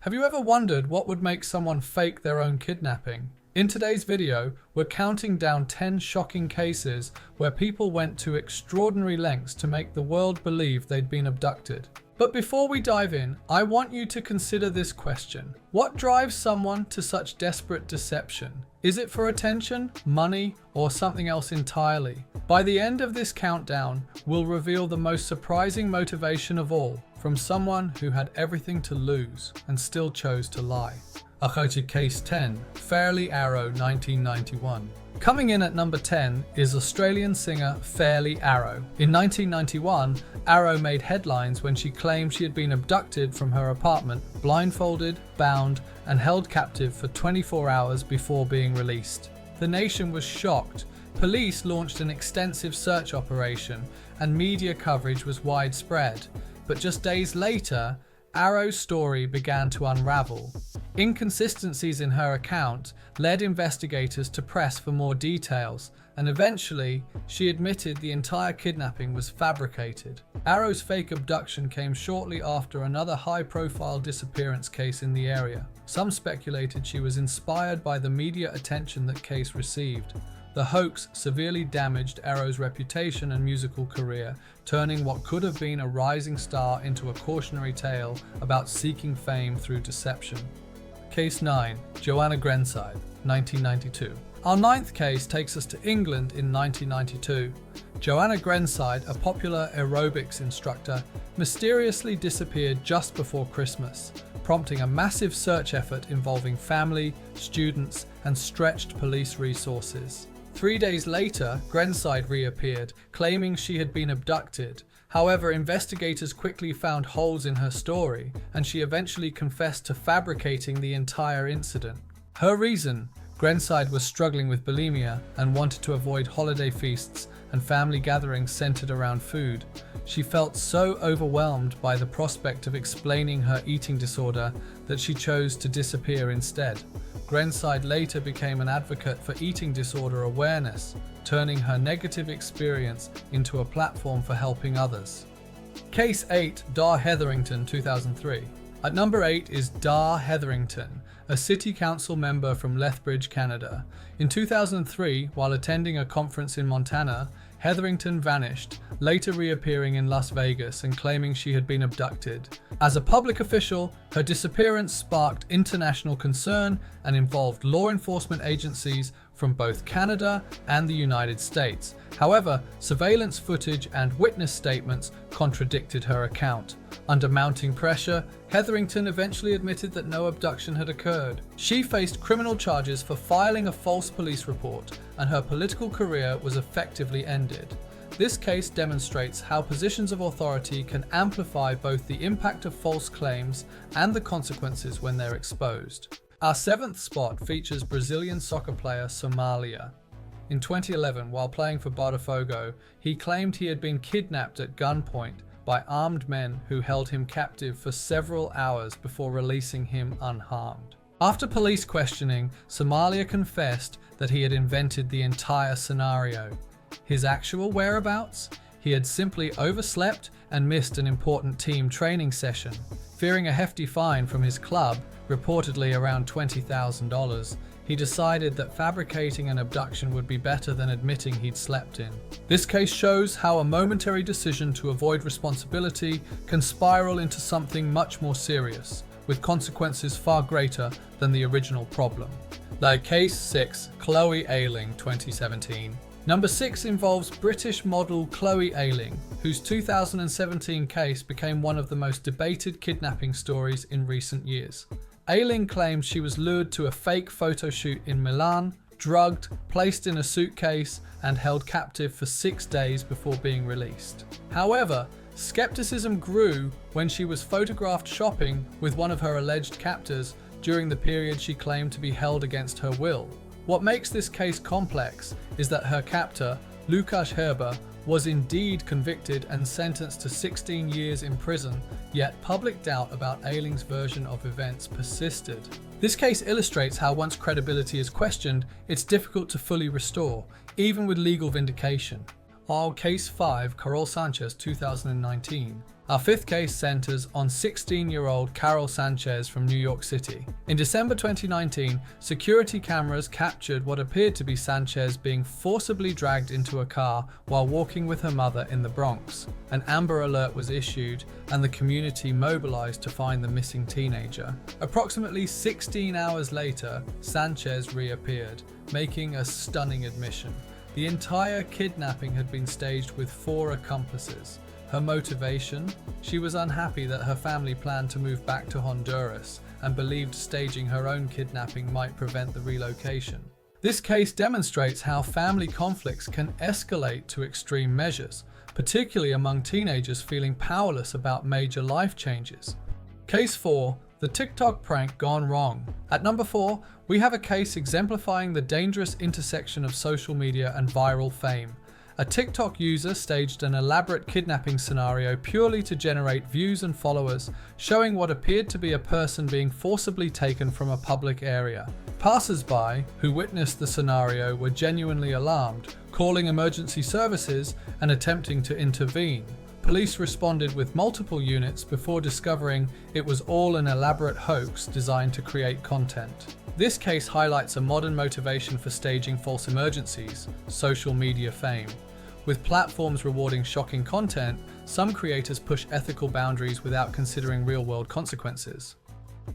Have you ever wondered what would make someone fake their own kidnapping? In today's video, we're counting down 10 shocking cases where people went to extraordinary lengths to make the world believe they'd been abducted. But before we dive in, I want you to consider this question. What drives someone to such desperate deception? Is it for attention, money, or something else entirely? By the end of this countdown, we'll reveal the most surprising motivation of all, from someone who had everything to lose and still chose to lie. Case 10, Fairly Arrow 1991. Coming in at number 10 is Australian singer Fairly Arrow. In 1991, Arrow made headlines when she claimed she had been abducted from her apartment, blindfolded, bound, and held captive for 24 hours before being released. The nation was shocked. Police launched an extensive search operation, and media coverage was widespread. But just days later, Arrow's story began to unravel. Inconsistencies in her account led investigators to press for more details, and eventually, she admitted the entire kidnapping was fabricated. Arrow's fake abduction came shortly after another high-profile disappearance case in the area. Some speculated she was inspired by the media attention that case received. The hoax severely damaged Arrow's reputation and musical career, turning what could have been a rising star into a cautionary tale about seeking fame through deception. Case 9, Joanna Grenside, 1992. Our ninth case takes us to England in 1992. Joanna Grenside, a popular aerobics instructor, mysteriously disappeared just before Christmas, prompting a massive search effort involving family, students, and stretched police resources. 3 days later, Grenside reappeared, claiming she had been abducted. However, investigators quickly found holes in her story, and she eventually confessed to fabricating the entire incident. Her reason: Grenside was struggling with bulimia and wanted to avoid holiday feasts and family gatherings centered around food. She felt so overwhelmed by the prospect of explaining her eating disorder that she chose to disappear instead. Grenside later became an advocate for eating disorder awareness, turning her negative experience into a platform for helping others. Case 8, Dar Hetherington, 2003. At number 8 is Dar Hetherington, a city council member from Lethbridge, Canada. In 2003, while attending a conference in Montana, Hetherington vanished, later reappearing in Las Vegas and claiming she had been abducted. As a public official, her disappearance sparked international concern and involved law enforcement agencies from both Canada and the United States. However, surveillance footage and witness statements contradicted her account. Under mounting pressure, Hetherington eventually admitted that no abduction had occurred. She faced criminal charges for filing a false police report, and her political career was effectively ended. This case demonstrates how positions of authority can amplify both the impact of false claims and the consequences when they're exposed. Our seventh spot features Brazilian soccer player Somalia. In 2011, while playing for Botafogo, he claimed he had been kidnapped at gunpoint by armed men who held him captive for several hours before releasing him unharmed. After police questioning, Somalia confessed that he had invented the entire scenario. His actual whereabouts? He had simply overslept and missed an important team training session. Fearing a hefty fine from his club, reportedly around $20,000, he decided that fabricating an abduction would be better than admitting he'd slept in. This case shows how a momentary decision to avoid responsibility can spiral into something much more serious, with consequences far greater than the original problem. Like Case 6, Chloe Ayling, 2017. Number 6 involves British model Chloe Ayling, whose 2017 case became one of the most debated kidnapping stories in recent years. Ayling claimed she was lured to a fake photo shoot in Milan, drugged, placed in a suitcase, and held captive for 6 days before being released. However, skepticism grew when she was photographed shopping with one of her alleged captors during the period she claimed to be held against her will. What makes this case complex is that her captor, Lukasz Herber, was indeed convicted and sentenced to 16 years in prison, yet public doubt about Ayling's version of events persisted. This case illustrates how once credibility is questioned, it's difficult to fully restore, even with legal vindication. Case 5, Carol Sanchez, 2019. Our fifth case centers on 16-year-old Carol Sanchez from New York City. In December 2019, security cameras captured what appeared to be Sanchez being forcibly dragged into a car while walking with her mother in the Bronx. An Amber Alert was issued and the community mobilized to find the missing teenager. Approximately 16 hours later, Sanchez reappeared, making a stunning admission. The entire kidnapping had been staged with 4 accomplices. Her motivation? She was unhappy that her family planned to move back to Honduras and believed staging her own kidnapping might prevent the relocation. This case demonstrates how family conflicts can escalate to extreme measures, particularly among teenagers feeling powerless about major life changes. Case 4. The TikTok prank gone wrong. At number 4, we have a case exemplifying the dangerous intersection of social media and viral fame. A TikTok user staged an elaborate kidnapping scenario purely to generate views and followers, showing what appeared to be a person being forcibly taken from a public area. Passers-by who witnessed the scenario were genuinely alarmed, calling emergency services and attempting to intervene. Police responded with multiple units before discovering it was all an elaborate hoax designed to create content. This case highlights a modern motivation for staging false emergencies: social media fame. With platforms rewarding shocking content, some creators push ethical boundaries without considering real-world consequences.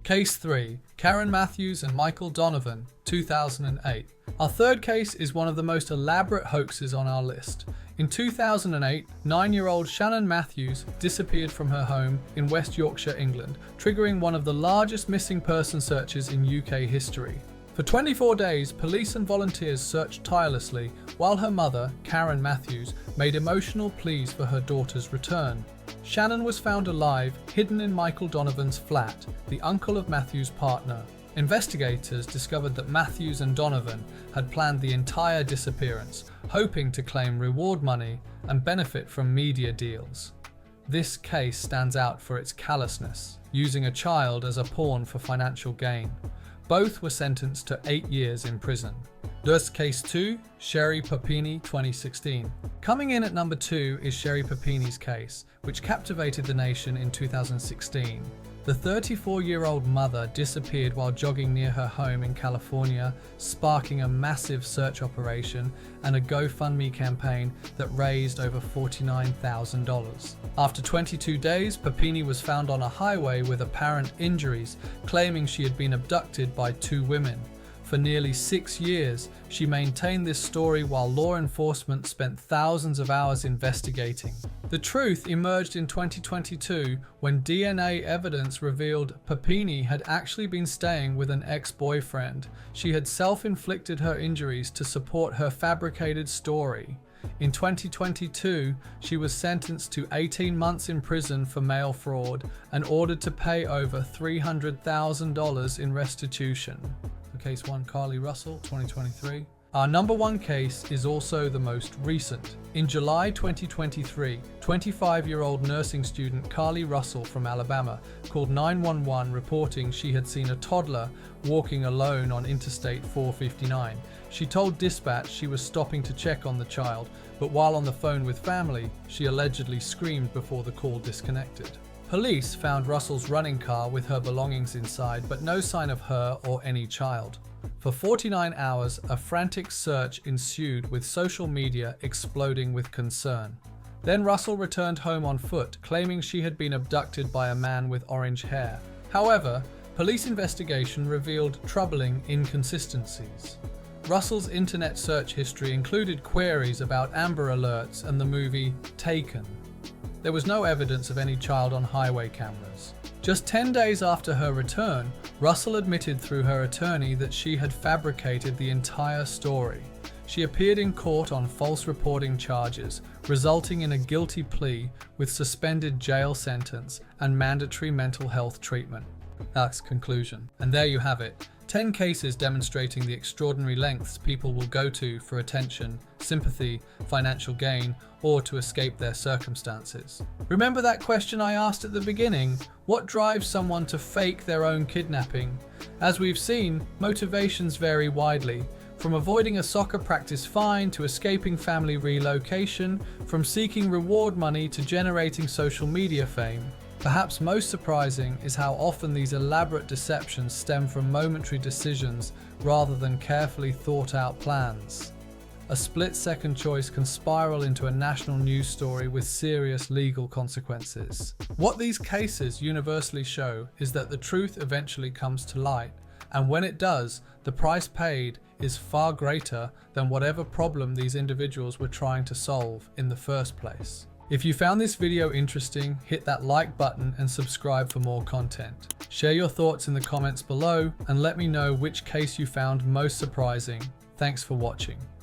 Case 3. Karen Matthews and Michael Donovan, 2008. Our third case is one of the most elaborate hoaxes on our list. In 2008, 9-year-old Shannon Matthews disappeared from her home in West Yorkshire, England, triggering one of the largest missing person searches in UK history. For 24 days, police and volunteers searched tirelessly, while her mother, Karen Matthews, made emotional pleas for her daughter's return. Shannon was found alive, hidden in Michael Donovan's flat, the uncle of Matthews' partner. Investigators discovered that Matthews and Donovan had planned the entire disappearance, hoping to claim reward money and benefit from media deals. This case stands out for its callousness, using a child as a pawn for financial gain. Both were sentenced to 8 years in prison. Thus, Case 2, Sherry Papini, 2016. Coming in at number 2 is Sherry Papini's case, which captivated the nation in 2016. The 34-year-old mother disappeared while jogging near her home in California, sparking a massive search operation and a GoFundMe campaign that raised over $49,000. After 22 days, Papini was found on a highway with apparent injuries, claiming she had been abducted by 2 women. For nearly 6 years, she maintained this story while law enforcement spent thousands of hours investigating. The truth emerged in 2022 when DNA evidence revealed Papini had actually been staying with an ex-boyfriend. She had self-inflicted her injuries to support her fabricated story. In 2022, she was sentenced to 18 months in prison for mail fraud and ordered to pay over $300,000 in restitution. Case 1, Carly Russell, 2023. Our number 1 case is also the most recent. In July 2023, 25-year-old nursing student Carly Russell from Alabama called 911 reporting she had seen a toddler walking alone on Interstate 459. She told dispatch she was stopping to check on the child, but while on the phone with family, she allegedly screamed before the call disconnected. Police found Russell's running car with her belongings inside, but no sign of her or any child. For 49 hours, a frantic search ensued, with social media exploding with concern. Then Russell returned home on foot, claiming she had been abducted by a man with orange hair. However, police investigation revealed troubling inconsistencies. Russell's internet search history included queries about Amber Alerts and the movie Taken. There was no evidence of any child on highway cameras. Just 10 days after her return, Russell admitted through her attorney that she had fabricated the entire story. She appeared in court on false reporting charges, resulting in a guilty plea with suspended jail sentence and mandatory mental health treatment. That's conclusion. And there you have it. 10 cases demonstrating the extraordinary lengths people will go to for attention, sympathy, financial gain, or to escape their circumstances. Remember that question I asked at the beginning? What drives someone to fake their own kidnapping? As we've seen, motivations vary widely, From avoiding a soccer practice fine to escaping family relocation, from seeking reward money to generating social media fame. Perhaps most surprising is how often these elaborate deceptions stem from momentary decisions rather than carefully thought out plans. A split-second choice can spiral into a national news story with serious legal consequences. What these cases universally show is that the truth eventually comes to light, and when it does, the price paid is far greater than whatever problem these individuals were trying to solve in the first place. If you found this video interesting, hit that like button and subscribe for more content. Share your thoughts in the comments below and let me know which case you found most surprising. Thanks for watching.